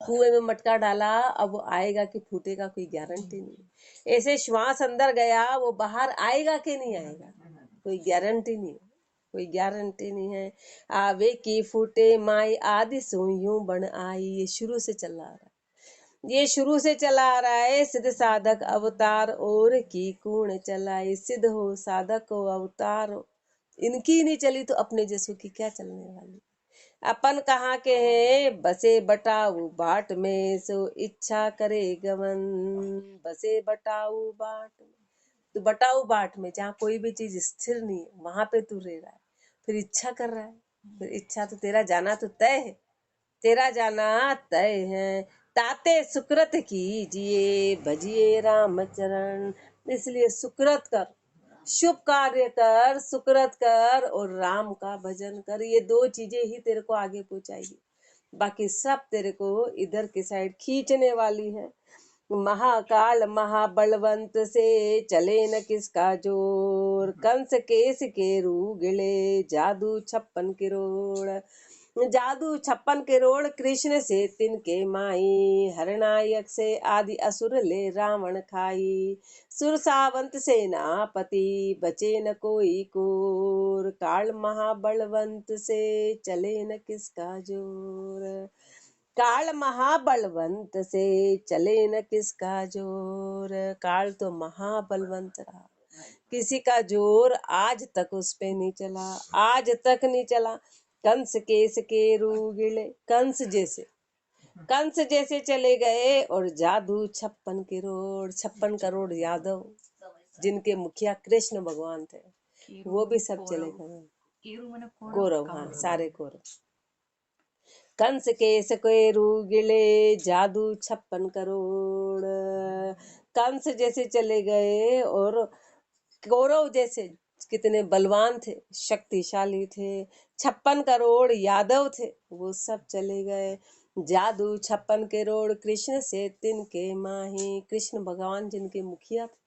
कुएं में मटका डाला, अब वो आएगा कि फूटेगा कोई गारंटी नहीं। ऐसे श्वास अंदर गया, वो बाहर आएगा कि नहीं आएगा, कोई गारंटी नहीं, कोई गारंटी नहीं है। आवे की फूटे माई आदि सो यूं बन आई, ये शुरू से चला आ रहा है, ये शुरू से चला आ रहा है। सिद्ध साधक अवतार और की कूण चलाए, सिद्ध हो साधक हो अवतार हो, इनकी नहीं चली तो अपने जैसों की क्या चलने वाली। अपन कहाँ के हैं, बसे बटाऊ बाट में, सो इच्छा करे गमन, बसे बटाऊ बाट में। तो बटाऊ बाट में जहाँ कोई भी चीज स्थिर नहीं है, वहां पे तू रह रहा है, फिर इच्छा कर रहा है, फिर इच्छा तो तेरा जाना तो तय है, तेरा जाना तय है। ताते सुकृत कीजिए भजिए राम चरण, इसलिए सुकृत कर, शुभ कार्य कर, सुकृत कर और राम का भजन कर, ये दो चीजें ही तेरे को आगे पहुंचाएगी, बाकी सब तेरे को इधर की साइड खींचने वाली है। महाकाल महाबलवंत से चले न किसका जोर, कंस केस के गिले जादू 56 करोड़, जादू 56 करोड़ कृष्ण से तिनके माई, हरनायक से आदि असुर ले रावण खाई, सुर सावंत सेनापति बचे न कोई कोर, काल महाबलवंत से चले न किसका जोर, काल महाबलवंत से चले न किसका जोर। काल तो महाबलवंत रहा, किसी का जोर आज तक उस पे नहीं चला, आज तक नहीं चला। कंस केस के गिले, कंस जैसे चले गए, और जादू 56 करोड़, 56 करोड़ यादव जिनके मुखिया कृष्ण भगवान थे, वो भी सब चले गए। कौरव, हाँ सारे कौरव। कंस केस के गिले जादू 56 करोड़, कंस जैसे चले गए, और कौरव जैसे कितने बलवान थे, शक्तिशाली थे, 56 करोड़ यादव थे, वो सब चले गए। जादू 56 करोड़ कृष्ण से तिनके माही, कृष्ण भगवान जिनके मुखिया थे,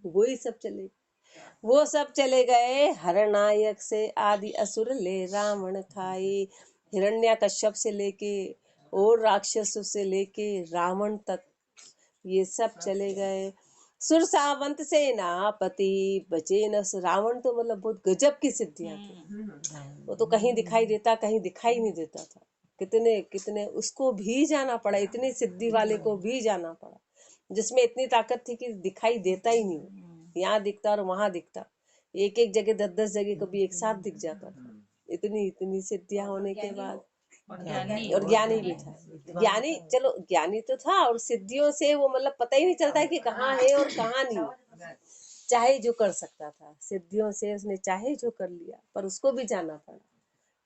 वो ही सब चले, वो सब चले गए। हरनायक से आदि असुर ले रावण खाई, हिरण्यकश्यप से लेके और राक्षसों से लेके रावण तक, ये सब चले गए। सुर सावंत सेनापति बचे न, रावण तो मतलब बहुत गजब की सिद्धियां थी, वो तो कहीं दिखाई देता, कहीं दिखाई नहीं देता था, कितने कितने उसको भी जाना पड़ा, इतनी सिद्धि वाले को भी जाना पड़ा, जिसमें इतनी ताकत थी कि दिखाई देता ही नहीं, यहाँ दिखता और वहां दिखता, एक एक जगह 10-10 जगह कभी एक साथ दिख जाता था, इतनी इतनी सिद्धियां होने के बाद। और ज्ञानी भी था, ज्ञानी, चलो ज्ञानी तो था, और सिद्धियों से वो मतलब पता ही नहीं चलता है कि कहाँ है और कहाँ नहीं, चाहे जो कर सकता था, सिद्धियों से उसने चाहे जो कर लिया, पर उसको भी जाना पड़ा,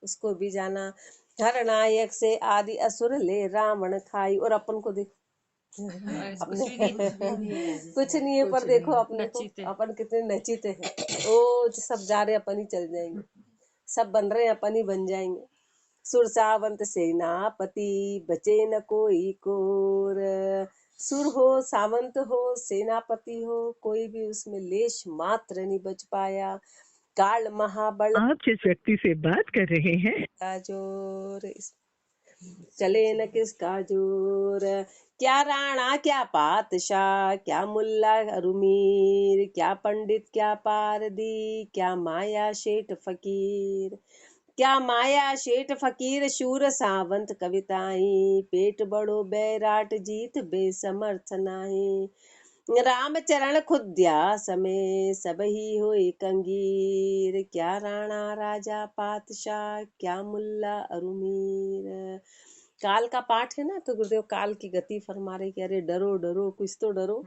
उसको भी जाना। हरनायक से आदि असुर ले रावण खाई, और अपन को देखो अपने कुछ नहीं है, पर देखो अपने को, अपन कितने नचीते हैं, ओ सब जा रहे अपन ही चल जाएंगे, सब बन रहे हैं अपन ही बन जाएंगे। सुर सावंत सेनापति बचे न कोई कोर, सुर हो सावंत हो सेनापति हो, कोई भी उसमें लेश मात्र नहीं बच पाया। काल महाबल, आप जिस व्यक्ति से बात कर रहे हैं का जोर, चले न किसका जोर, क्या राणा क्या पातशाह, क्या मुल्ला अरुमीर, क्या पंडित क्या पारदी, क्या माया शेठ फकीर, क्या माया शेठ फकीर, शूर सावंत कविताई, पेट बड़ो बैराट जीत बेसमर्थ नाही, रामचरण खुद्या समय सब ही होए कंगीर, क्या राणा राजा पातशाह, क्या मुल्ला अरुमीर। काल का पाठ है ना, तो गुरुदेव काल की गति फरमा रहे कि अरे डरो डरो, कुछ तो डरो।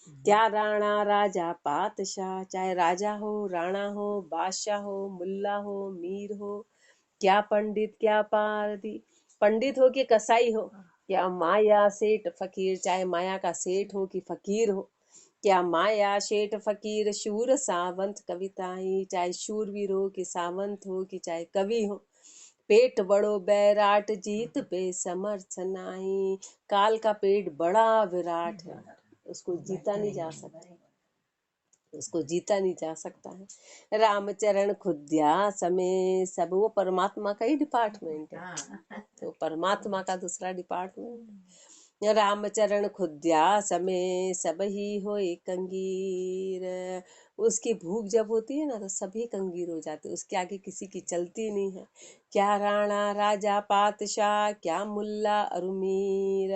क्या राणा राजा पातशाह, चाहे राजा हो, राणा हो, बादशाह हो, मुल्ला हो, मीर हो, क्या पंडित क्या पारदी, पंडित हो कि कसाई हो, क्या माया सेठ फकीर, चाहे माया का सेठ हो कि फकीर हो, क्या माया शेठ फकीर, शूर सावंत कविताई, चाहे शूरवीर हो कि सावंत हो कि चाहे कवि हो, पेट बड़ो बैराट जीत पे समर्थ नाही, काल का पेट बड़ा विराट है, उसको जीता नहीं जा सकता, उसको जीता नहीं जा सकता है। रामचरण खुद्या समय सब, वो परमात्मा का ही डिपार्टमेंट है, तो परमात्मा का दूसरा डिपार्टमेंट। रामचरण खुद्या समय सब ही होए कंगीर, उसकी भूख जब होती है ना तो सभी कंगीर हो जाते, उसके आगे किसी की चलती नहीं है। क्या राणा राजा पातशाह, क्या मुल्ला अरुमीर।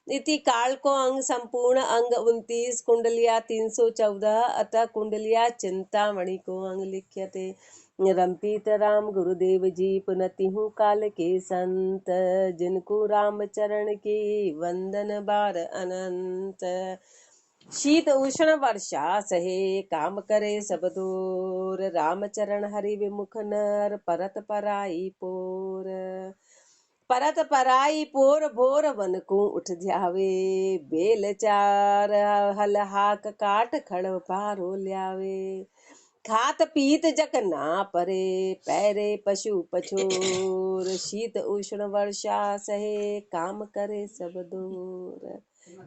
इति काल को अंग संपूर्ण अंग 29 कुंडलिया 314 अतः कुंडलिया चिंतामणि को अंग लिख्यते। रंपीत राम गुरुदेव जी पुनति हूँ काल के संत, जिनको राम चरण की वंदन बार अनंत। शीत उष्ण वर्षा सहे काम करे सब दूर, रामचरण हरि विमुख नर परत पराई पोर। परत पराई पोर भोर वन को उठ जावे, बेल चार हल हाक काट खड़ पारो ल्यावे। खात पीत जक ना परे, पैरे पशु पछोर, शीत उष्ण वर्षा सहे काम करे सब दूर।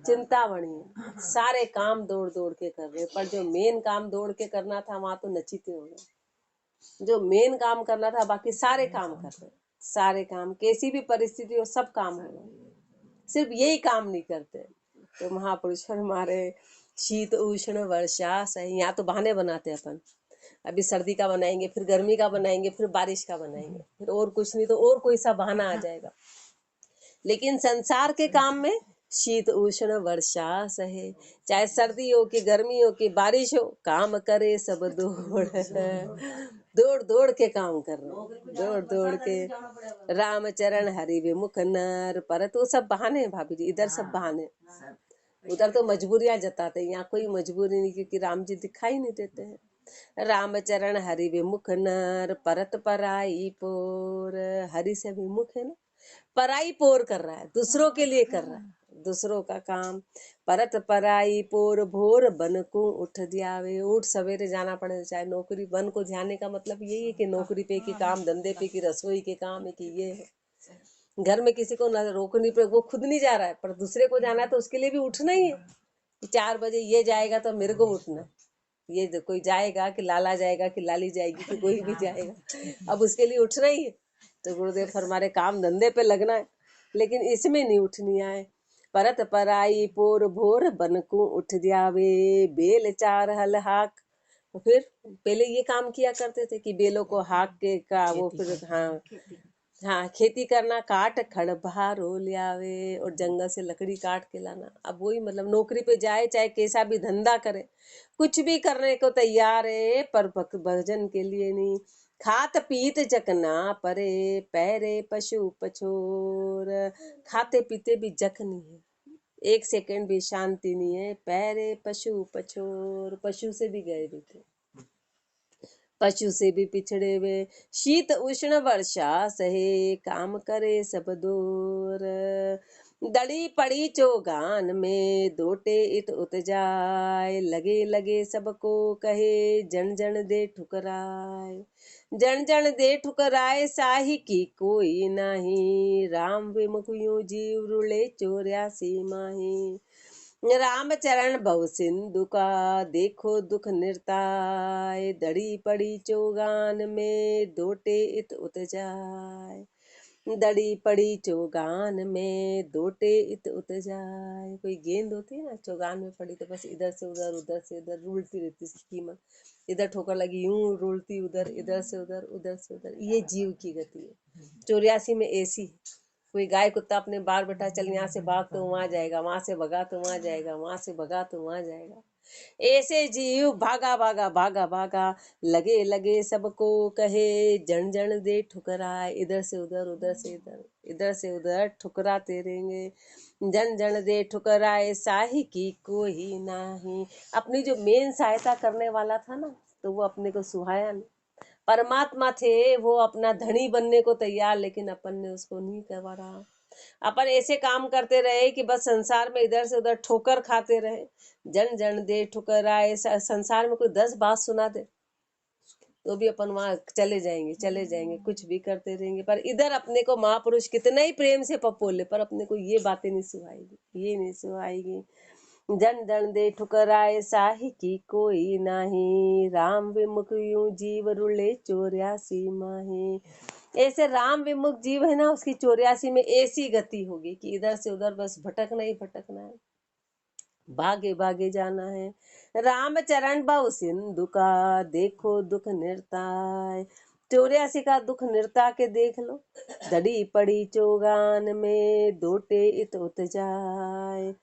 चिंतामणि सारे काम दौड़ दौड़ के कर रहे, पर जो मेन काम दौड़ के करना था वहां तो नचिते हो गए। जो मेन काम करना था बाकी सारे काम कर रहे, सारे काम कैसी भी परिस्थिति हो सब काम हो गए, सिर्फ यही काम नहीं करते। तो महापुरुष हमारे शीत उष्ण वर्षा सही, यहाँ तो बहाने बनाते हैं अपन, अभी सर्दी का बनाएंगे, फिर गर्मी का बनाएंगे, फिर बारिश का बनाएंगे, फिर और कुछ नहीं तो और कोई सा बहाना आ जाएगा। लेकिन संसार के काम में शीत उष्ण वर्षा सहे, चाहे सर्दी हो कि गर्मी हो कि बारिश हो, काम करे सब दौड़ दौड़ दौड़ के काम कर रहे, दौड़ दौड़ के। रामचरण हरि विमुख नर, पर तो सब बहाने हैं भाभी जी, इधर सब बहाने, उधर तो मजबूरियां जताते, यहाँ कोई मजबूरी नहीं, क्योंकि राम जी दिखाई नहीं देते हैं। रामचरण हरि विमुख नर परत पराई पोर, हरि से विमुख है ना, पराई पोर कर रहा है, दूसरों के लिए कर रहा है, दूसरों का काम। परत पराई पोर भोर बन को उठ जावे, उठ सवेरे जाना पड़े, चाहे नौकरी, बन को जाने का मतलब यही है कि नौकरी पे की काम, धंधे पे की, रसोई के काम है कि ये है। घर में किसी को रोकनी पे, वो खुद नहीं जा रहा है पर दूसरे को जाना है तो उसके लिए भी उठना ही है। 4 बजे ये जाएगा तो मेरे को उठना, ये कोई जाएगा कि लाला जाएगा कि लाली जाएगी कि कोई भी जाएगा, अब उसके लिए उठना ही है। तो गुरुदेव फरमारे काम धंधे पे लगना है, लेकिन इसमें नहीं उठनी है। परत पराई पोर भोर बन को उठ जावे, बेल चार हल हाक। तो फिर पहले ये काम किया करते थे कि बेलों को हाक के का वो फिर हाँ खेती करना, काट खड़ बहारो लियावे, और जंगल से लकड़ी काट के लाना। अब वही मतलब नौकरी पे जाए चाहे कैसा भी धंधा करे, कुछ भी करने को तैयार है, पर भजन के लिए नहीं। खात पीत जकना परे, पैरे पशु पछोर, खाते पीते भी जक नहीं है, 1 सेकंड भी शांति नहीं है। पैरे पशु पछोर, पशु से भी गए भी थे, पशु से भी पिछड़े वे। शीत उष्ण वर्षा सहे काम करे सब दूर, दड़ी पड़ी चौगान में दोटे इत उत जाए, लगे लगे सबको कहे जन जन दे ठुकराए। जन जन दे ठुकराए साही की कोई नाही, राम विमुख यूं जीव रुले 84 माही। रामचरण भव सिंधु का देखो दुख निरताय, दड़ी पड़ी चौगान में दोटे इत उत जाए। दड़ी पड़ी चौगान में दोटे इत उत जाए, कोई गेंद होती है ना चौगान में पड़ी तो बस इधर से उधर से इधर रुलती रहती है कीमत, इधर ठोकर लगी यूं रुलती उधर, इधर से उधर उधर से उधर, ये जीव की गति है। 84 में ऐसी कोई गाय कुत्ता अपने बाल बेटा चल यहाँ से भाग तो वहां जाएगा, वहां से भगा तो वहां जाएगा, वहां से भगा तो वहां जाएगा। ऐसे जीव भागा भागा भागा भागा, लगे लगे सबको कहे जन जन दे ठुकराए, इधर से उधर उधर से इधर, इधर से उधर ठुकराते रहेंगे। जन जन दे ठुकराए साही की कोई नाही, अपनी जो मेन सहायता करने वाला था ना तो वो अपने को सुहाया नहीं। परमात्मा थे, वो अपना धनी बनने को तैयार, लेकिन अपन ने उसको नहीं करवा रहा। अपन ऐसे काम करते रहे कि बस संसार में इधर से उधर ठोकर खाते रहे। जन जन दे ठुकराए, संसार में कोई 10 बात सुना दे तो भी अपन वहां चले जाएंगे, कुछ भी करते रहेंगे, पर इधर अपने को महापुरुष कितना ही प्रेम से पपोले, पर अपने को ये बातें नहीं सुहाएगी, ये नहीं सुहाएगी। जन दन दे ठुकराए साही की कोई नाही, राम विमुख यूं जीव रुले 84 माही। ऐसे राम विमुख जीव है ना, उसकी 84 में ऐसी गति होगी कि इधर से उधर बस भटकना ही भटकना है, भागे भागे जाना है। राम चरण बहु सिंधु का, देखो दुख निरताय। 84 का दुख निरता के देख लो। दड़ी पड़ी चोगान में, दोटे इत उत जाय।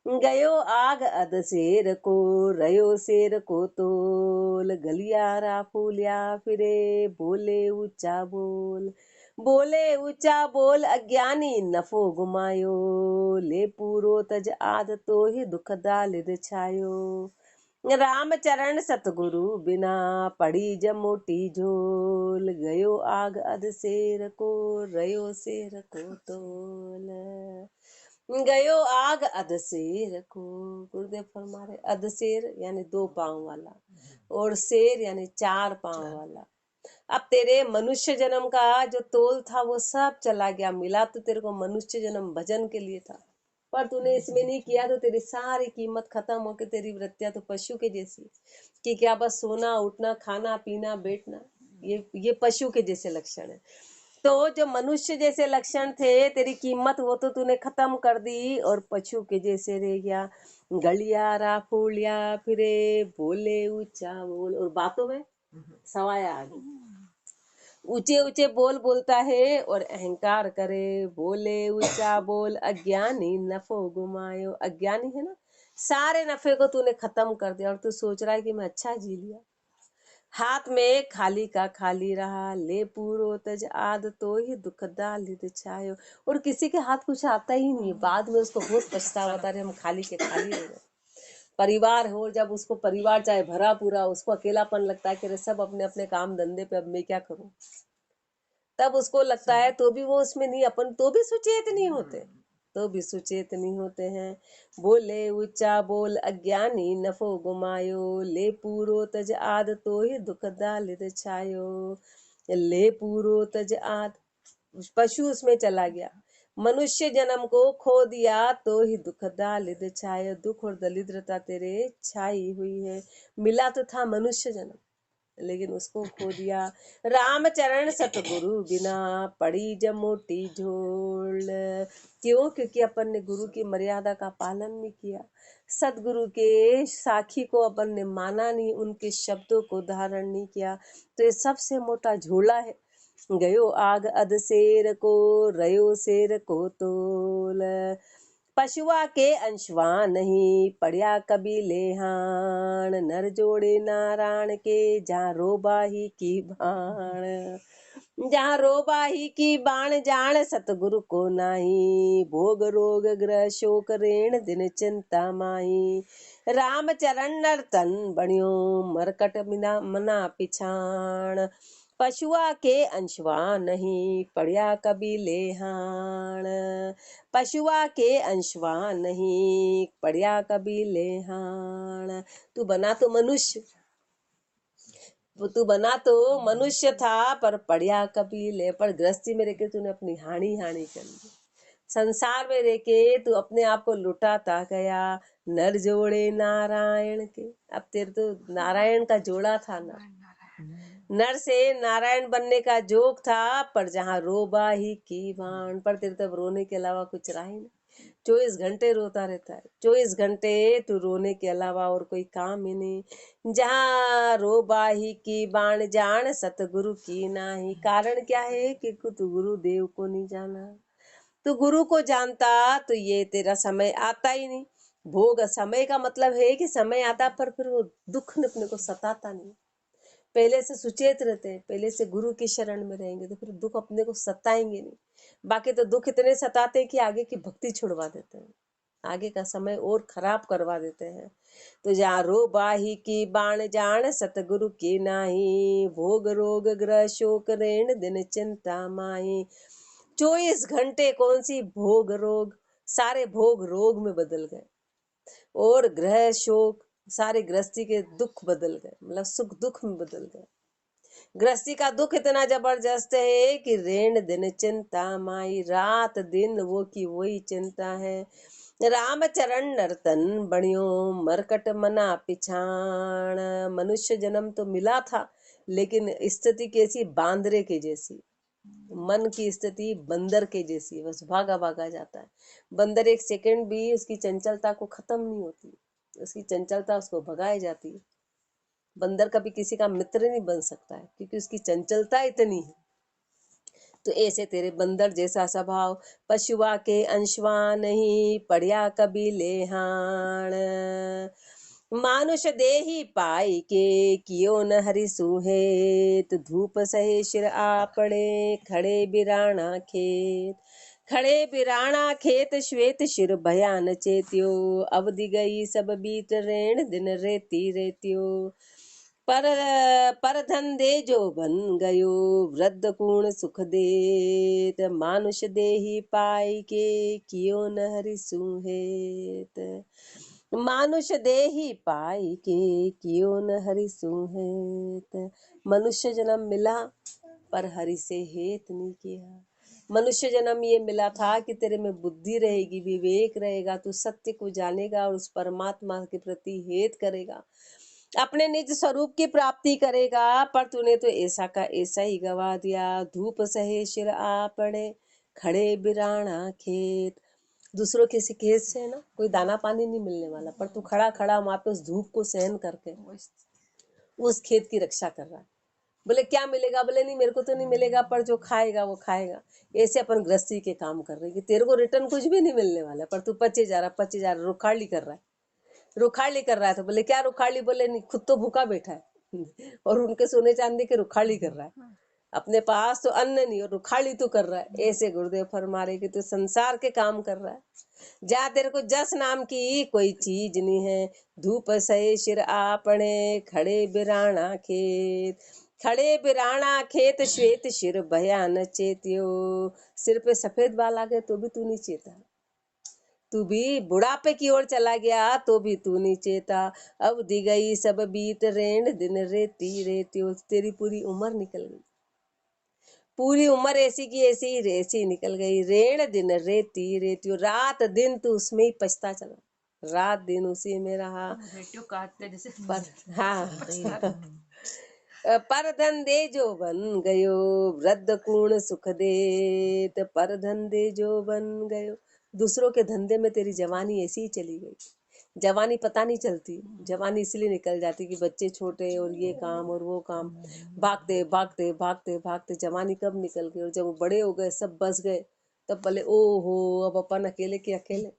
गयो आग अध शेर को, रयो शेर को तोल। गलियारा फूलिया फिरे, बोले ऊंचा बोल। बोले ऊंचा बोल अज्ञानी नफो गुमायो, ले पूरो तज आद तो ही दुख दालिद छायो। राम चरण सतगुरु बिना, पड़ी जमोटी झोल। गयो आग अध शेर को, रयो शेर को तोल। गयो आग अधसेर को। गुरुदेव फरमा रहे अधसेर यानी 2 पांव वाला, और शेर यानी 4 पांव वाला। अब तेरे मनुष्य जन्म का जो तोल था वो सब चला गया। मिला तो तेरे को मनुष्य जन्म भजन के लिए था, पर तूने इसमें नहीं किया तो तेरी सारी कीमत खत्म होके तेरी वृत्तियां तो पशु के जैसी, कि क्या बस सोना उठना खाना पीना बैठना, ये पशु के जैसे लक्षण है। तो जो मनुष्य जैसे लक्षण थे तेरी कीमत वो तो तूने खत्म कर दी, और पशु के जैसे रह गया। गलियारा फूलिया फिरे, बोले ऊंचा बोल, और बातों में सवाया आ गई। ऊंचे ऊंचे बोल बोलता है और अहंकार करे। बोले ऊंचा बोल अज्ञानी नफो गुमायो। अज्ञानी है ना, सारे नफे को तूने खत्म कर दिया, और तू सोच रहा है कि मैं अच्छा जी लिया। हाथ में खाली का खाली रहा, ले पूरो तज आद तो ही दुख दालिद छायो। और किसी के हाथ कुछ आता ही नहीं, बाद में उसको बहुत पछतावा होता है, हम खाली के खाली रह गए। परिवार हो, जब उसको परिवार चाहे भरा पूरा, उसको अकेलापन लगता है कि सब अपने अपने काम धंधे पे, अब मैं क्या करूं। तब उसको लगता है, तो भी वो उसमें नहीं, अपन तो भी सुचेत नहीं होते, तो भी सुचेत नहीं होते हैं। बोले ऊंचा बोल अज्ञानी नफो गुमायो, ले पूरो तज आद तो ही दुख दालिद छायो। ले पूरो तज आद, पशु उसमें चला गया। मनुष्य जन्म को खो दिया तो ही दुख दालिद छायो। दुख और दरिद्रता तेरे छाई हुई है। मिला तो था मनुष्य जन्म, लेकिन उसको खो दिया। राम चरण सतगुरु बिना, पड़ी जब मोटी झोल। क्यों? क्योंकि अपन ने गुरु की मर्यादा का पालन नहीं किया, सतगुरु के साखी को अपन ने माना नहीं, उनके शब्दों को धारण नहीं किया। तो ये सबसे मोटा झोला है। गयो आग अध शेर को, रयो शेर को तोल। पशुआ के अंशवा नहीं, पड़िया कभी लेहान। नर जोड़े नारायण के, जहाँ रोबाही की भाण। जहाँ रोबाही की बाण जान, सतगुरु को नाही। भोग रोग ग्रह शोक ऋण दिन चिंता माही। राम चरण नर तन बणियो, मरकट मिना मना पिछाण। पशुआ के अंशवा नहीं, पड़िया कभी लेहान। पशुआ के अंशवा नहीं, पड़िया कभी लेहान। तू बना तो मनुष्य, तू बना तो मनुष्य था, पर पड़िया कभी ले, पर गृहस्थी में रहकर तूने अपनी हानि हानि कर ली। संसार में रहके तू अपने आप को लुटाता गया। नर जोड़े नारायण के, अब तेरे तो नारायण का जोड़ा था ना, नर से नारायण बनने का जोग था, पर जहाँ रोबा ही की बाण, पर तेरे तब रोने के अलावा कुछ रहा ही नहीं। 24 घंटे रोता रहता है, 24 घंटे तू रोने के अलावा और कोई काम ही नहीं। जहाँ रोबा ही की बाण जान, सतगुरु की नाही। कारण क्या है कि तू गुरुदेव को नहीं जाना। तू गुरु को जानता तो ये तेरा समय आता ही नहीं। भोग समय का मतलब है कि समय आता, पर फिर वो दुख अपने को सताता नहीं। पहले से सुचेत रहते हैं, पहले से गुरु की शरण में रहेंगे तो फिर दुख अपने को सताएंगे नहीं। बाकी तो दुख इतने सताते हैं कि आगे की भक्ति छुड़वा देते हैं, आगे का समय और खराब करवा देते हैं। तो जहाँ रो बाही की बाण जान, सतगुरु की नाही। भोग रोग ग्रह शोक ऋण दिन चिंता माही। 24 घंटे कौन सी भोग रोग, सारे भोग रोग में बदल गए, और ग्रह शोक सारे गृहस्थी के दुख बदल गए, मतलब सुख दुख में बदल गए। गृहस्थी का दुख इतना जबरदस्त है कि ऋण दिन चिंता माई। रात दिन वो की वही चिंता है। राम चरण नर्तन बणियो मरकट मना पिछाण। मनुष्य जन्म तो मिला था, लेकिन स्थिति कैसी, बांदरे के जैसी। मन की स्थिति बंदर के जैसी है, बस भागा भागा जाता है। बंदर एक सेकंड भी उसकी चंचलता को खत्म नहीं होती, उसकी चंचलता उसको भगाई जाती है। बंदर कभी किसी का मित्र नहीं बन सकता है, क्योंकि उसकी चंचलता इतनी है। तो ऐसे तेरे बंदर जैसा स्वभाव, पशुआ के अंशवा नहीं पढ़िया कभी लेहान। मानुष देही पाई के कियो न हरि सुहेत। धूप सहे शिर आपड़े खड़े बिराना खेत। खड़े बिराना खेत श्वेत शिर भयान चेत्यो। अवधि गई सब बीत रेण दिन रेती रेत्यो। पर धंधे जो बन गयो वृद्ध पूर्ण सुख देत। मानुष देही पाई के कियो न हरि सुहेत। मानुष देही पाई के कियो न हरि सुहेत। मनुष्य जन्म मिला पर हरि से हेत नहीं किया। मनुष्य जन्म ये मिला था कि तेरे में बुद्धि रहेगी, विवेक रहेगा, तू सत्य को जानेगा और उस परमात्मा के प्रति हेत करेगा, अपने निज स्वरूप की प्राप्ति करेगा। पर तूने तो ऐसा का ऐसा ही गवा दिया। धूप सहे शिर आपड़े खड़े बिराना खेत। दूसरों के खेत से ना कोई दाना पानी नहीं मिलने वाला, पर तू खड़ा खड़ा वहां पे उस धूप को सहन करके उस खेत की रक्षा कर रहा है। बोले क्या मिलेगा, बोले नहीं मेरे को तो नहीं मिलेगा, पर जो खाएगा वो खाएगा। ऐसे अपन गृहस्थी के काम कर रहे हैं कि तेरे को रिटर्न कुछ भी नहीं मिलने वाला, पर तू पचे जा रहा रुखाड़ी कर रहा है। रुखाड़ी कर रहा है तो बोले क्या रुखाड़ी, बोले नहीं खुद तो भूखा बैठा है और उनके सोने चांदी के रुखाड़ी कर रहा है। अपने पास तो अन्न नहीं और रुखाड़ी तो कर रहा है। ऐसे गुरुदेव फरमा रहे कि तू संसार के काम कर रहा है, जा तेरे को जस नाम की कोई चीज नहीं है। धूप सहे शिर आपने खड़े बिराना खेत। खड़े बिराना खेत श्वेत शिर भयान चेत्यो। सिर पे सफेद बाल आ गए तो भी तू नहीं चेता, तू भी बुढ़ापे की ओर चला गया तो भी तू नहीं चेता। अब दी गई सब बीत रेण दिन रेती रेत्यो। तेरी पूरी उम्र निकल गई, पूरी उम्र ऐसी की ऐसी रेसी निकल गई। रेण दिन रेती रेत्यो। रात दिन तू उसमें ही पछता चला, रात दिन उसी में रहा। रेडियो काटते जैसे पर हाँ पर धंधे जो बन गयो वृद्ध पूर्ण सुख देत। पर धंधे जो बन गयो, दूसरों के धंधे में तेरी जवानी ऐसी ही चली गई। जवानी पता नहीं चलती, जवानी इसलिए निकल जाती कि बच्चे छोटे और ये काम और वो काम, भागते भागते भागते भागते जवानी कब निकल गई। और जब वो बड़े हो गए, सब बस गए, तब बोले ओ हो अब अपन अकेले के अकेले,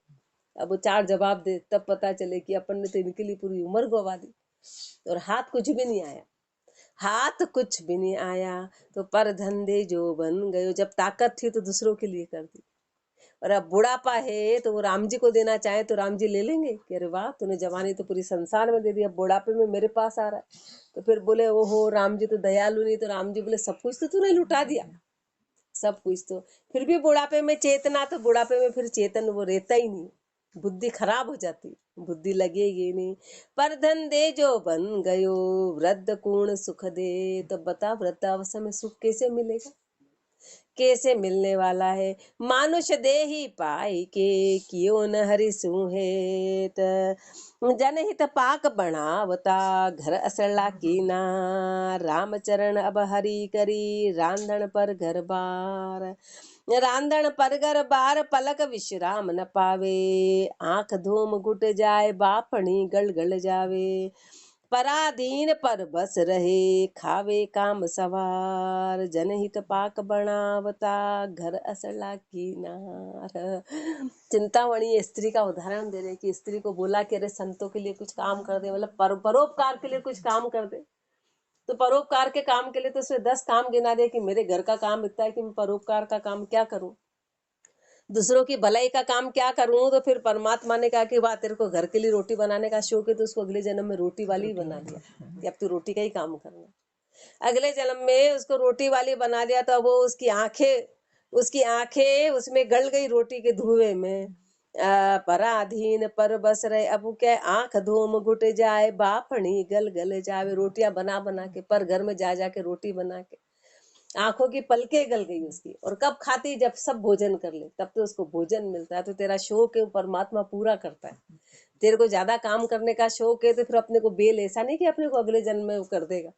अब वो चार जवाब दे, तब पता चले कि अपन ने तो इनके लिए पूरी उम्र गवा दी और हाथ कुछ भी नहीं आया, हाथ कुछ भी नहीं आया। तो पर धंधे जो बन गयो, जब ताकत थी तो दूसरों के लिए कर दी, और अब बुढ़ापा है तो वो राम जी को देना चाहे तो राम जी ले लेंगे कि अरे वाह तूने जवानी तो पूरी संसार में दे दी, अब बुढ़ापे में मेरे पास आ रहा है। तो फिर बोले ओहो राम जी तो दयालु नहीं, तो राम जी बोले सब कुछ तो तूने लुटा दिया, सब कुछ तो। फिर भी बुढ़ापे में चेतना, तो बुढ़ापे में फिर चेतन वो रहता ही नहीं, बुद्धि खराब हो जाती, बुद्धि लगेगी नहीं। पर धंधे जो बन गयो वृद्ध पूर्ण सुख दे। तो बता वृद्धावस्था में सुख कैसे मिलेगा, कैसे मिलने वाला है। मानुष देही पाई के कियो न हरि सुहेत। जनहित पाक बनावता घर असला की ना। रामचरण अब हरि करी रांधण पर घर बार। रांधण पर घर बार पलक विश्राम न पावे। आंख धूम घुट जाए बापणी गल गल जावे। पराधीन पर बस रहे खावे काम सवार। जनहित पाक बनावता घर असला की नार। चिंतामणि स्त्री का उदाहरण दे रहे कि स्त्री को बोला कि अरे संतों के लिए कुछ काम कर दे, मतलब परोपकार के लिए कुछ काम कर दे। तो परोपकार के काम के लिए तो उसमें 10 काम गिना दे कि मेरे घर का काम इतना है कि मैं परोपकार का काम क्या करूं, दूसरों की भलाई का काम क्या करूं। तो फिर परमात्मा ने कहा कि वाह तेरे को घर के लिए रोटी बनाने का शौक है, तो उसको अगले जन्म में रोटी वाली ही बना दिया कि अब तू रोटी का ही काम करना। अगले जन्म में उसको रोटी वाली बना दिया, तो वो उसकी आंखें उसमें गल गई रोटी के धुएं में। पराधीन पर बस रहे, अब वो क्या, आंख धूम घुट जाए बापणी गल गल जावे। रोटियां बना बना के, पर घर में जा जाके रोटी बना के आंखों की पलकें गल गई उसकी। और कब खाती, जब सब भोजन कर ले तब तो उसको भोजन मिलता है। तो तेरा शौक है वो परमात्मा पूरा करता है। तेरे को ज्यादा काम करने का शौक है तो फिर अपने को बेल, ऐसा नहीं कि अपने को अगले जन्म में वो कर देगा।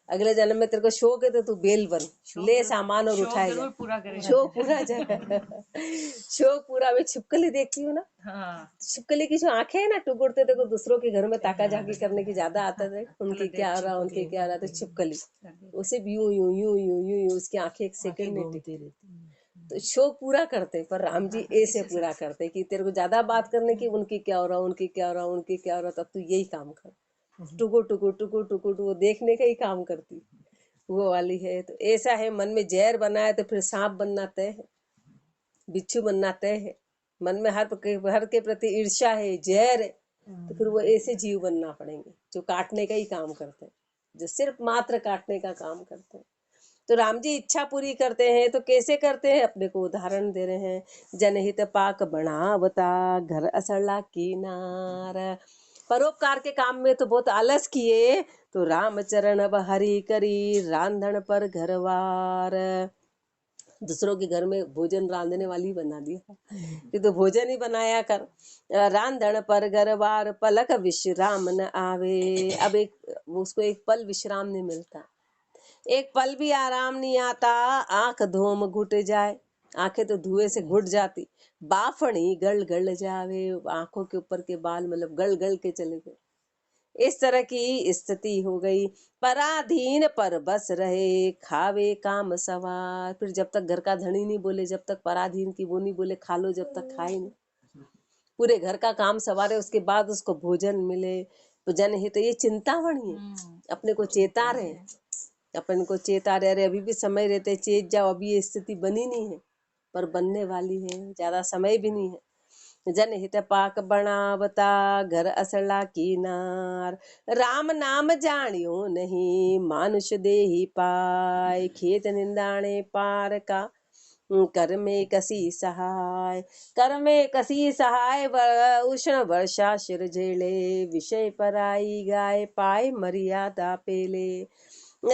अगले जन्म में तेरे को शौक है तो तू बेल बन, ले सामान और उठाएगा, शौक पूरा जाएगा। शौक पूरा। मैं छिपकली देखती हूँ ना, छिपकली की जो आंखें है ना, टुकुड़ते देखो दूसरों के घर में ताका झाकी करने की ज्यादा आदत है, उनकी क्या हो रहा है, उनके क्या हो रहा है। तो छिपकली उसे भी यूं यूं यूं यूं यूं यूं उसकी आंखें एक सेकंड नहीं टिकती रहती। तो शौक पूरा करते, पर राम जी ऐसे पूरा करते कि तेरे को ज्यादा बात करने की, उनकी क्या हो रहा, उनकी क्या हो रहा, उनकी क्या हो रहा, तब तू यही काम कर, टुकुर टुकुर टुकुर टुकुर टुकुर देखने का ही काम करती, वो वाली है। तो ऐसा है, मन में जहर बना है तो फिर सांप बनना तय है, बिच्छू बनना तय है। मन में हर के प्रति ईर्ष्या है, जहर है, तो फिर वो ऐसे जीव बनना पड़ेंगे जो काटने का ही काम करते हैं, जो सिर्फ मात्र काटने का काम करते हैं। तो राम जी इच्छा पूरी करते हैं, तो कैसे करते हैं, अपने को उदाहरण दे रहे हैं। जनहित पाक बनावता, घर असला किनार। परोपकार के काम में तो बहुत आलस किए, तो राम चरण अब हरि करी, रांधन पर घरवार। दूसरों के घर में भोजन रांधने वाली बना दिया कि तो भोजन ही बनाया कर। रांधन पर घरवार, पलक विश्राम न आवे। अब उसको एक पल विश्राम नहीं मिलता, एक पल भी आराम नहीं आता। आंख धूम घुट जाए, आंखें तो धुएं से घुट जाती, बाफणी गल गल जावे, आंखों के ऊपर के बाल मतलब गल गल के चले गए। इस तरह की स्थिति हो गई। पराधीन पर बस रहे, खावे काम सवार। फिर जब तक घर का धनी नहीं बोले, जब तक पराधीन की वो नहीं बोले खा लो, जब तक खाए नहीं, पूरे घर का काम सवारे, उसके बाद उसको भोजन मिले। तो जनहित ये चिंतामणि है, अपने को चेता रहे, अपन को चेता रहे, अरे अभी भी समय रहते, चेत जाओ, अभी ये स्थिति बनी नहीं है, पर बनने वाली है, ज्यादा समय भी नहीं है। जनहित पाक बनावता, घर असला किनार। राम नाम जानियो नहीं, मानुष देही पाय, खेत निंदाणे पार का, कर में कसी सहाय। कर में कसी सहाय, उष्ण वर्षा शिर झेले, विषय पराई गाय, पाए मर्यादा पेले।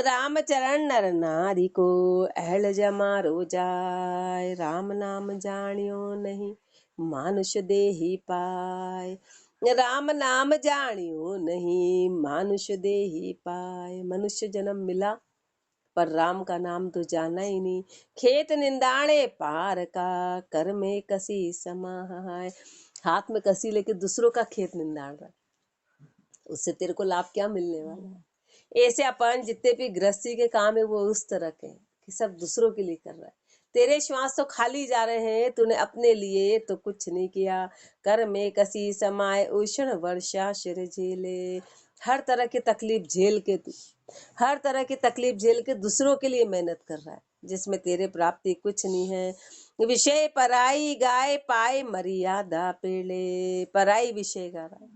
राम चरण नर नारी को, अहल जमारो जाय, राम नाम जानियो नहीं, मानुष देही पाय। राम नाम जानियो नहीं, मानुष देही पाय। मनुष्य जन्म मिला पर राम का नाम तो जाना ही नहीं। खेत निंदाणे पार का, कर में कसी समाहाय। हाथ में कसी लेके दूसरों का खेत निंदाण रहा, उससे तेरे को लाभ क्या मिलने वाला है। ऐसे अपन जितने भी गृहस्थी के काम है वो उस तरह के कि सब दूसरों के लिए कर रहा है। तेरे श्वास तो खाली जा रहे हैं, तूने अपने लिए तो कुछ नहीं किया। कर में कसी समाय, उष्ण वर्षा शिर झेले। हर तरह की तकलीफ झेल के तू, हर तरह की तकलीफ झेल के दूसरों के लिए मेहनत कर रहा है, जिसमें तेरे प्राप्ति कुछ नहीं है। विषय पराई गाय, पाए मर्यादा पेले। पराई विषय गा रहा है,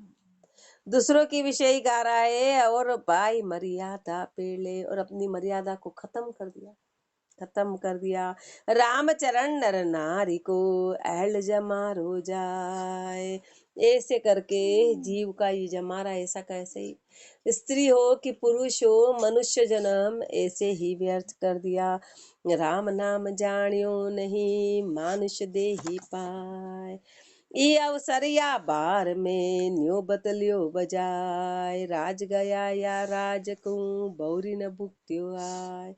दूसरों की विषय गा रहा है, और पाई मर्यादा पेले, और अपनी मर्यादा को खत्म कर दिया, खत्म कर दिया। राम चरण नर नारी को, अहल जमारो जाए। ऐसे करके जीव का ये जमारा ऐसा कैसे ही, स्त्री हो कि पुरुष हो, मनुष्य जन्म ऐसे ही व्यर्थ कर दिया। राम नाम जानियो नहीं, मानुष देही पाए। ई अवसरिया बार में, न्यो बतलियो बजाय, राज गया या राज को, बौरी न भुक्त्यो आय।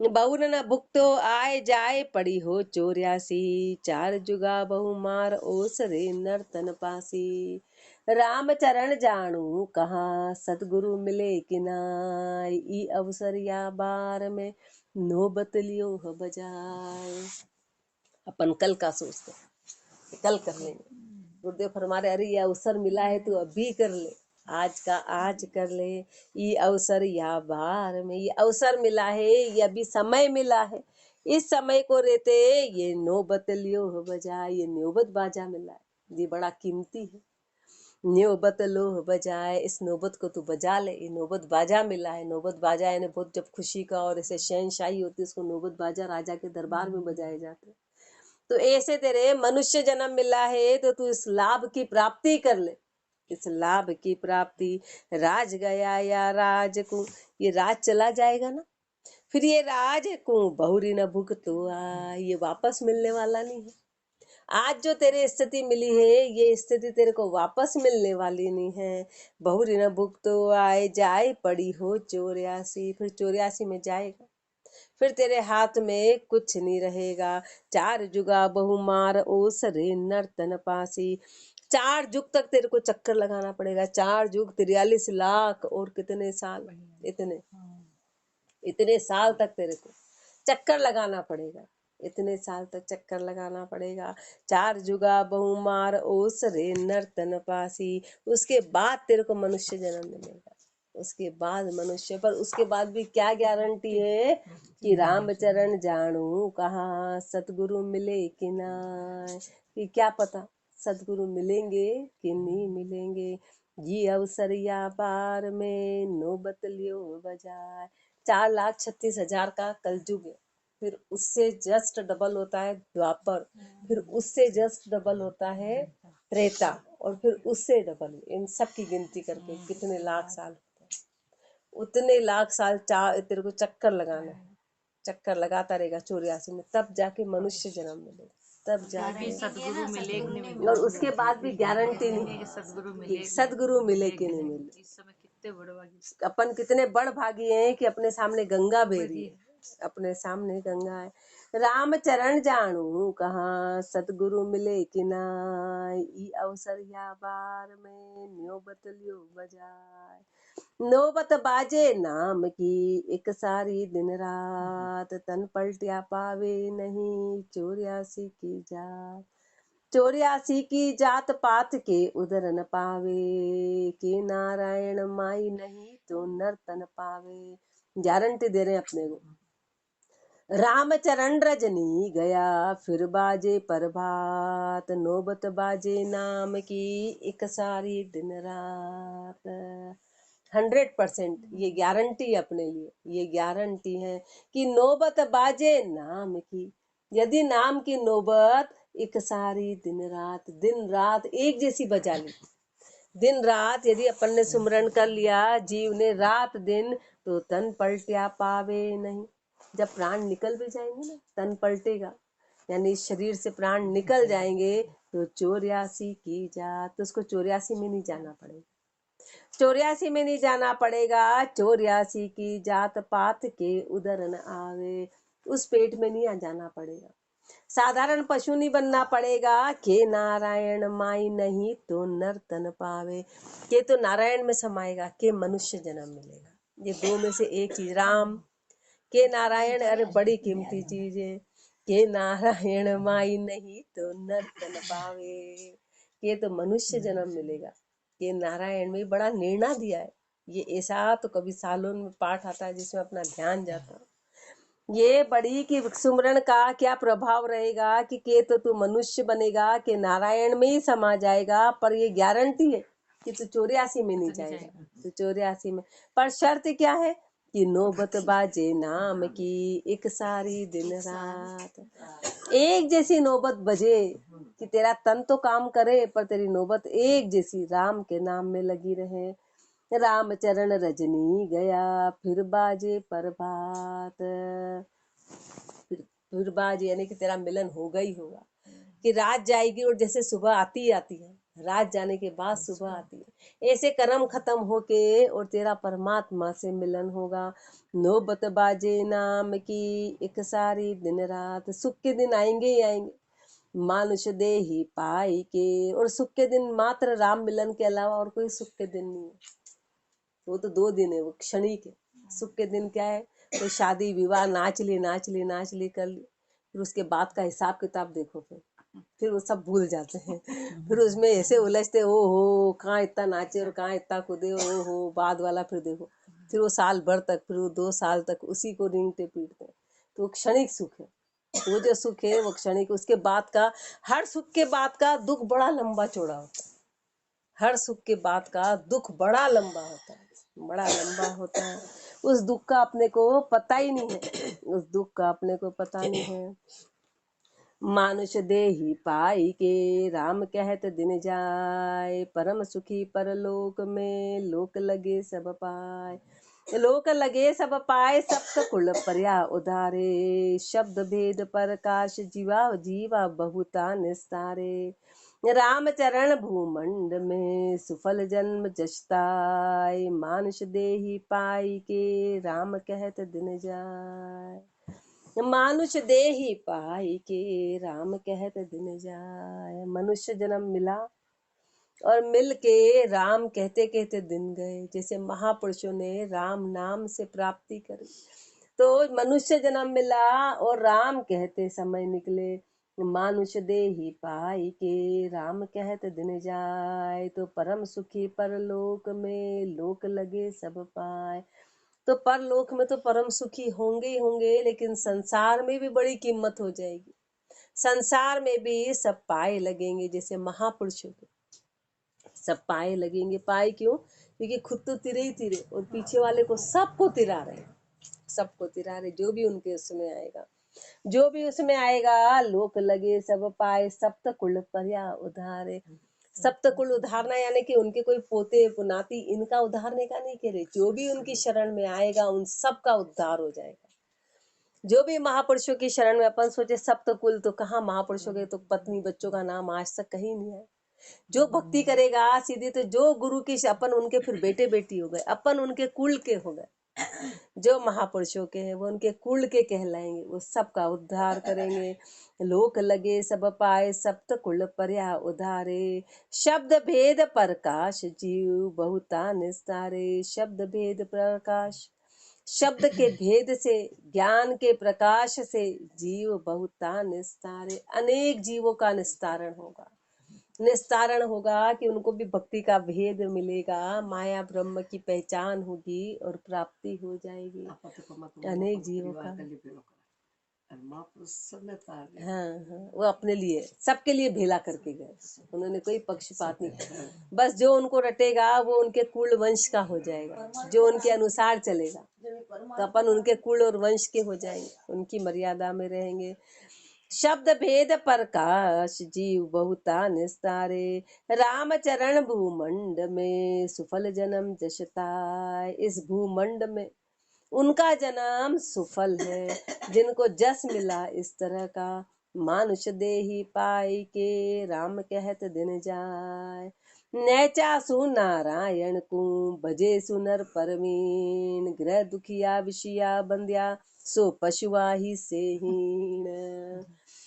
बहु न भुक्तो आय जाए, पड़ी हो 84, चार जुगा बहु मार, ओसरे नर्तन पासी। राम चरण जानू कहाँ, सतगुरु मिले किनाय, ई अवसर या बार में, नौबत लियो बजाय। अपन कल का सोचते, कल कर लेंगे। गुरुदेव फरमारे, अरे ये अवसर मिला है तू अभी कर ले, आज का आज कर ले। ये अवसर या बार में, ये अवसर मिला है, ये अभी समय मिला है, इस समय को रहते ये नौबत लियो बजाय, ये नौबत बाजा मिला है, ये बड़ा कीमती है। नौबत लो बजाए, इस नौबत को तू बजा ले, ये नौबत बाजा मिला है। नौबत बाजा यानी बहुत जब खुशी का और ऐसे शहनशाही होती है, उसको नौबत बाजा राजा के दरबार में बजाए जाते हैं। तो ऐसे तेरे मनुष्य जन्म मिला है, तो तू इस लाभ की प्राप्ति कर ले, इस लाभ की प्राप्ति। राज गया या राज को, ये राज चला जाएगा ना, फिर ये राज को बहुरी न भुगतो आए, ये वापस मिलने वाला नहीं है। आज जो तेरे स्थिति मिली है ये स्थिति तेरे को वापस मिलने वाली नहीं है। बहुरी न भुगतो आए, जाए पड़ी हो 84, फिर 84 में जाएगा, फिर तेरे हाथ में कुछ नहीं रहेगा। चार जुगा बहु मार ओसरे नर्तन पासी, 4 जुग तक तेरे को चक्कर लगाना पड़ेगा। 4 जुग 43 लाख और कितने साल, इतने साल तक तेरे को चक्कर लगाना पड़ेगा। इतने साल तक चक्कर लगाना पड़ेगा। 4 जुगा बहु मार ओसरे नर्तन पासी, उसके बाद तेरे को मनुष्य जन्म मिलेगा। उसके बाद मनुष्य, पर उसके बाद भी क्या गारंटी है कि रामचरण जानू कहाँ, सतगुरु मिले कि ना, कि क्या पता सतगुरु मिलेंगे कि नहीं मिलेंगे। ये अवसरिया पार में नौबत लियो बजाय, 4,36,000 का कलयुग है, फिर उससे जस्ट डबल होता है द्वापर, फिर उससे जस्ट डबल होता है त्रेता, और फिर उससे डबल, इन सब की गिनती करके कितने लाख साल होते हैं। उतने लाख साल तेरे को चक्कर लगाना है, चक्कर लगाता रहेगा 84 में, तब जाके मनुष्य जन्म मिलेगा, तब जाके सदगुरु मिले कि नहीं मिले। और उसके बाद भी गारंटी नहीं कि सदगुरु कि मिले सदगुरु मिले कि नहीं मिले। इस समय कितने बड़े भागी। अपन कितने बड़ भागी हैं कि अपने सामने गंगा बह रही है, अपने सामने गंगा है। राम चरण जानू कहाँ, सतगुरु मिले कि नाय, ई अवसर या बार में न्योबत लियो बजाय। नौबत बाजे नाम की एक सारी दिन रात, तन पलटिया पावे नहीं 84 की जात। 84 की जात पात के उधर न पावे, कि नारायण माई नहीं तो नर तन पावे। गारंटी दे रहे हैं अपने को। रामचरण रजनी गया फिर बाजे प्रभात, नौबत बाजे नाम की एक सारी दिन रात। 100% ये गारंटी अपने लिए, ये गारंटी है कि नौबत बाजे नाम की, यदि नाम की नौबत एक सारी दिन रात एक जैसी बजा ली, दिन रात यदि अपन ने सुमरन कर लिया जीव ने रात दिन, तो तन पलटिया पावे नहीं। जब प्राण निकल भी जाएंगे ना, तन पलटेगा, यानी शरीर से प्राण निकल जाएंगे, तो 84 की जात, तो उसको 84 में नहीं जाना पड़ेगा। 84 में नहीं जाना पड़ेगा, 84 की जात पात के उधर न आवे, उस पेट में नहीं आ जाना पड़ेगा। साधारण पशु नहीं बनना पड़ेगा, के नारायण माई नहीं तो नर तन पावे, के तो नारायण में समाएगा, के मनुष्य जन्म मिलेगा। ये दो में से एक चीज, राम के नारायण, अरे बड़ी कीमती चीज है। के नारायण माई नहीं तो नर तन पावे, के तो मनुष्य जन्म मिलेगा। के नारायण में बड़ा निर्णय दिया है। ये ऐसा तो कभी सालों में पाठ आता है जिसमें अपना ध्यान जाता है। ये बड़ी कि सुमरन का क्या प्रभाव रहेगा कि के तो तू मनुष्य बनेगा, के नारायण में ही समा जाएगा, पर ये गारंटी है कि तू 84 में नहीं जाएगा, तू 84 में। पर शर्त क्या है कि नौबत बाजे नाम की एक सारी दिन रात, एक जैसी नौबत बजे, कि तेरा तन तो काम करे पर तेरी नौबत एक जैसी राम के नाम में लगी रहे। रामचरण रजनी गया फिर बाजे प्रभात, फिर बाजे यानी कि तेरा मिलन होगा ही होगा, कि रात जाएगी और जैसे सुबह आती आती है, रात जाने के बाद सुबह आती है, ऐसे कर्म खत्म होके और तेरा परमात्मा से मिलन होगा। नौबत बाजे नाम की एक सारी दिन रात, सुख के दिन आएंगे ही आएंगे, मानुष देही पाई के, और सुख के दिन मात्र राम मिलन के अलावा और कोई सुख के दिन नहीं है। वो तो 2 दिन है, वो क्षणिक है। सुख के दिन क्या है, कोई शादी विवाह नाच ली कर ली, फिर उसके बाद का हिसाब किताब देखो, फिर वो सब भूल जाते हैं। फिर उसमें ऐसे उलझते, ओ हो कहाँ इतना नाचे और कहाँ इतना कूदे, ओ हो बाद वाला फिर देखो, फिर वो साल भर तक, फिर वो 2 साल तक उसी को रेंगते पीटते। तो वो क्षणिक सुख है, वो जो सुख है वो क्षणिक। उसके बाद का, हर सुख के बाद का दुख बड़ा लंबा चौड़ा होता है, हर सुख के बाद का दुख बड़ा लंबा होता है, बड़ा लंबा होता है। उस दुख का अपने को पता ही नहीं है, उस दुख का अपने को पता नहीं है। मानुष देही पाई के राम कहत दिन जाए, परम सुखी परलोक में लोक लगे सब पाए। लोक लगे सब पाए सप्त कुल पर्या उधारे, शब्द भेद प्रकाश जीवा जीवा बहुता निस्तारे। राम चरण भूमंड में सुफल जन्म जशताय, मानुष देही पाई के राम कहत दिन जाय। मानुष देही पाई के राम कहत दिन जाय। मनुष्य जन्म मिला और मिल के राम कहते कहते दिन गए। जैसे महापुरुषों ने राम नाम से प्राप्ति करी, तो मनुष्य जन्म मिला और राम कहते समय निकले। मानुष देही पाई के राम कहत दिन जाय, तो परम सुखी परलोक में लोक लगे सब पाए। तो परलोक में तो परम सुखी होंगे ही होंगे, लेकिन संसार में भी बड़ी कीमत हो जाएगी। संसार में भी सब पाए लगेंगे, जैसे महापुरुषों के सब पाए लगेंगे। पाए क्यों? क्योंकि खुद तो तिरे ही तिरे और पीछे वाले को सबको तिरा रहे, सबको तिरा रहे। जो भी उनके उसमें आएगा, जो भी उसमें आएगा, लोक लगे सब पाए सप्त कुल पर्या उधारे। सप्त कुल उधारना यानी कि उनके कोई पोते पुनाती इनका उधारने का नहीं कह रहे। जो भी उनकी शरण में आएगा उन सब का उद्धार हो जाएगा। जो भी महापुरुषों की शरण में, अपन सोचे सप्त कुल तो कहाँ महापुरुषों के तो पत्नी बच्चों का नाम आज तक कहीं नहीं है। जो भक्ति करेगा सीधे, तो जो गुरु की अपन उनके फिर बेटे बेटी हो गए, अपन उनके कुल के हो गए। जो महापुरुषों के हैं वो उनके कुल के कहलाएंगे, वो सबका उद्धार करेंगे। लोक लगे सब पाए सप्त कुल पर्या उधारे, शब्द भेद प्रकाश जीव बहुता निस्तारे। शब्द भेद प्रकाश, शब्द के भेद से, ज्ञान के प्रकाश से जीव बहुता निस्तारे। अनेक जीवों का निस्तारण होगा, निस्तारण होगा कि उनको भी भक्ति का भेद मिलेगा, माया ब्रह्म की पहचान होगी और प्राप्ति हो जाएगी अनेक जीवों का। हाँ हाँ, वो अपने लिए सबके लिए भेला करके गए। उन्होंने कोई पक्षपात नहीं, बस जो उनको रटेगा वो उनके कुल वंश का हो जाएगा, जो उनके अनुसार चलेगा तो अपन उनके कुल और वंश के हो जाएंगे, उनकी मर्यादा में रहेंगे। शब्द भेद प्रकाश जीव बहुता निस्तारे, राम चरण भूमंड में सुफल जन्म जशताय। इस भूमंड में उनका जन्म सुफल है, जिनको जस मिला इस तरह का। मानुष देही पाई के राम कहत दिन जाय, नैचा सु नारायण को भजे सुनर परवीन। गृह दुखिया विषया बंध्या सो पशुआ ही से हीण।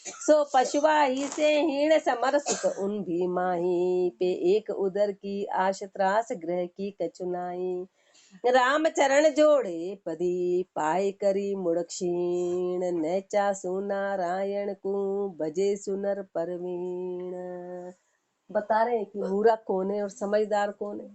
सो पशुआ ही से हीण समर सुख उन भी माही, पे एक उदर की आश त्रास ग्रह की कचुनाई। राम चरण जोड़े पदी पाए करी मुड़ क्षीण, नैचा सु नारायण को भजे सुनर परवीण। बता रहे हैं कि मूर्ख कौन है और समझदार कौन है।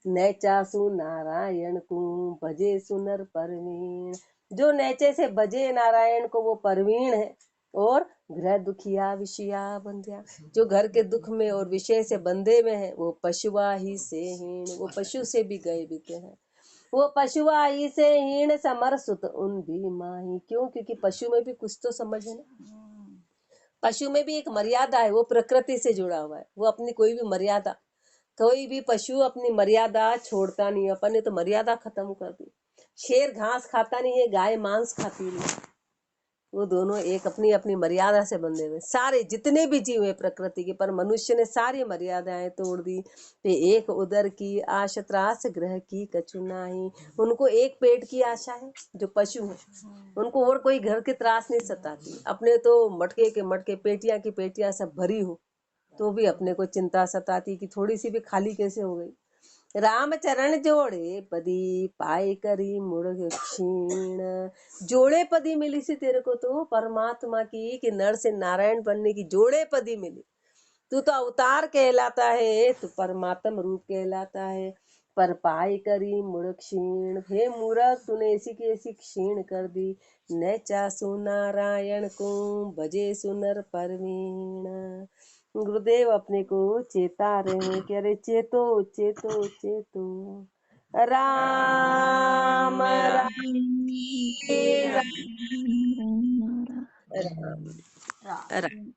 नैचा सु नारायण को भजे सुनर परवीण, जो नैचे से भजे नारायण को वो परवीण है। और गृह दुखिया विषया बंध्या, जो घर के दुख में और विषय से बंधे में है, वो पशुआ ही से हीण, वो पशु से भी गए बीते हैं। वो पशुआ ही से हीण समर सुत उन भी माही। क्यों? क्योंकि पशु में भी कुछ तो समझ है ना, पशु में भी एक मर्यादा है, वो प्रकृति से जुड़ा हुआ है। वो अपनी कोई भी मर्यादा, कोई भी पशु अपनी मर्यादा छोड़ता नहीं। अपन ने तो मर्यादा खत्म कर दी। शेर घास खाता नहीं है, गाय मांस खाती नहीं। वो दोनों एक अपनी अपनी मर्यादा से बंधे हुए सारे जितने भी जीव है प्रकृति के, पर मनुष्य ने सारी मर्यादाएं तोड़ दी। पे एक उदर की आश त्रास ग्रह की कचुनाई, उनको एक पेट की आशा है जो पशु है, उनको और कोई घर की त्रास नहीं सताती। अपने तो मटके के मटके, पेटियां की पेटियां सब भरी हो तो भी अपने को चिंता सताती कि थोड़ी सी भी खाली कैसे हो गई। राम चरण जोड़े पदी पाए करी मुड़ क्षीण, जोड़े पदी मिली सी तेरे को तो परमात्मा की, कि नर से नारायण बनने की जोड़े पदी मिली। तू तो अवतार कहलाता है, तू परमात्म रूप कहलाता है, पर पाए करी मुड़ क्षीण। हे मूर्ख, तूने ऐसी की ऐसी क्षीण कर दी। नैचा सु नारायण को भजे सुनर परवीण। गुरुदेव अपने को चेता रहे हैं कि अरे चेतो चेतो चेतो, राम राम राम राम।